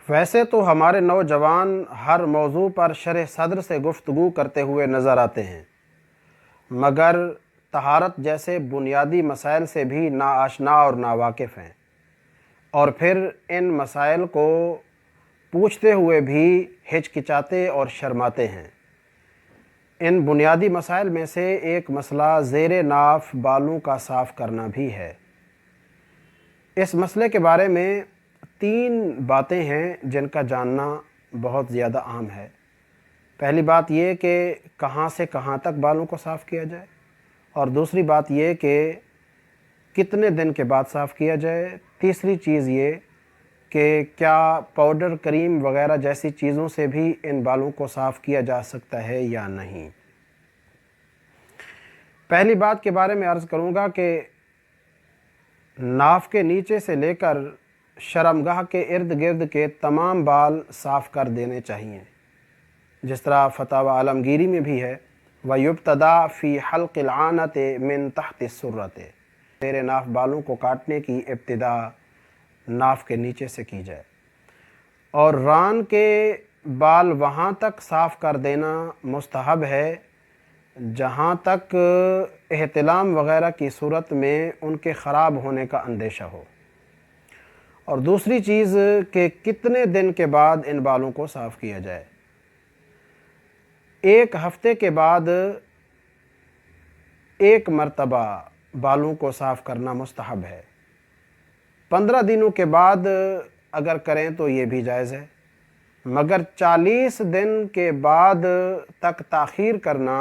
ویسے تو ہمارے نوجوان ہر موضوع پر شرح صدر سے گفتگو کرتے ہوئے نظر آتے ہیں، مگر طہارت جیسے بنیادی مسائل سے بھی ناآشنا اور ناواقف ہیں، اور پھر ان مسائل کو پوچھتے ہوئے بھی ہچکچاتے اور شرماتے ہیں۔ ان بنیادی مسائل میں سے ایک مسئلہ زیر ناف بالوں کا صاف کرنا بھی ہے۔ اس مسئلے کے بارے میں 3 باتیں ہیں جن کا جاننا بہت زیادہ عام ہے۔ پہلی بات یہ کہ کہاں سے کہاں تک بالوں کو صاف کیا جائے، اور دوسری بات یہ کہ کتنے دن کے بعد صاف کیا جائے، تیسری چیز یہ کہ کیا پاؤڈر، کریم وغیرہ جیسی چیزوں سے بھی ان بالوں کو صاف کیا جا سکتا ہے یا نہیں۔ پہلی بات کے بارے میں عرض کروں گا کہ ناف کے نیچے سے لے کر شرمگاہ کے ارد گرد کے تمام بال صاف کر دینے چاہیے، جس طرح فتاوی عالمگیری میں بھی ہے، وَيُبْتَدَى فِي حَلْقِ الْعَانَةِ مِن تَحْتِ السُّرَّةِ، زیر ناف بالوں کو کاٹنے کی ابتدا ناف کے نیچے سے کی جائے، اور ران کے بال وہاں تک صاف کر دینا مستحب ہے جہاں تک احتلام وغیرہ کی صورت میں ان کے خراب ہونے کا اندیشہ ہو، اور دوسری چیز کہ کتنے دن کے بعد ان بالوں کو صاف کیا جائے۔ 1 ہفتے کے بعد 1 مرتبہ بالوں کو صاف کرنا مستحب ہے۔ 15 دنوں کے بعد اگر کریں تو یہ بھی جائز ہے، مگر 40 دن کے بعد تک تاخیر کرنا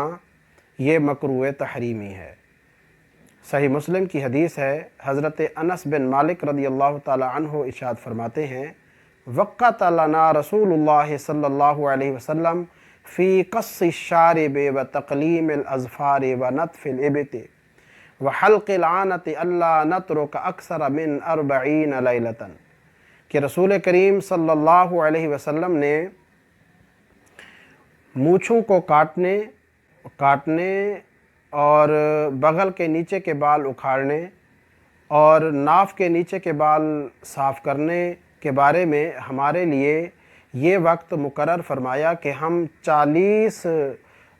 یہ مکروہ تحریمی ہے۔ صحیح مسلم کی حدیث ہے، حضرت انس بن مالک رضی اللہ تعالی عنہ ارشاد فرماتے ہیں، وقت لنا رسول اللہ صلی اللہ علیہ وسلم فی قص الشارب وتقلیم الاظفار ونتف الابط وحلق العانۃ الا نترک اکثر من 40 لیلۃ، کہ رسول کریم صلی اللہ علیہ وسلم نے مونچھوں کو کاٹنے اور بغل کے نیچے کے بال اکھاڑنے اور ناف کے نیچے کے بال صاف کرنے کے بارے میں ہمارے لیے یہ وقت مقرر فرمایا کہ ہم 40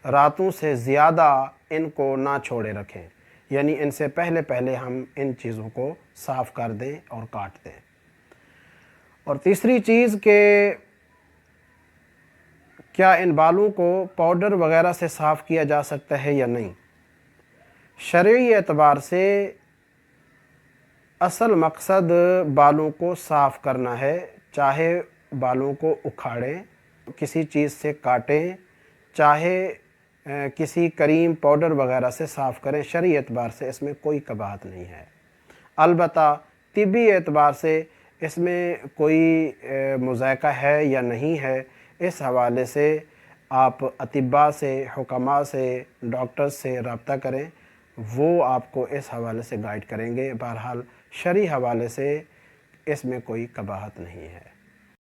راتوں سے زیادہ ان کو نہ چھوڑے رکھیں، یعنی ان سے پہلے ہم ان چیزوں کو صاف کر دیں اور کاٹ دیں۔ اور تیسری چیز کہ کیا ان بالوں کو پاؤڈر وغیرہ سے صاف کیا جا سکتا ہے یا نہیں۔ شرعی اعتبار سے اصل مقصد بالوں کو صاف کرنا ہے، چاہے بالوں کو اکھاڑیں، کسی چیز سے کاٹیں، چاہے کسی کریم پاؤڈر وغیرہ سے صاف کریں، شرعی اعتبار سے اس میں کوئی قباحت نہیں ہے۔ البتہ طبی اعتبار سے اس میں کوئی مذائقہ ہے یا نہیں ہے، اس حوالے سے آپ اطباء سے، حکماء سے، ڈاکٹرز سے رابطہ کریں، وہ آپ کو اس حوالے سے گائیڈ کریں گے۔ بہرحال شرعی حوالے سے اس میں کوئی قباحت نہیں ہے۔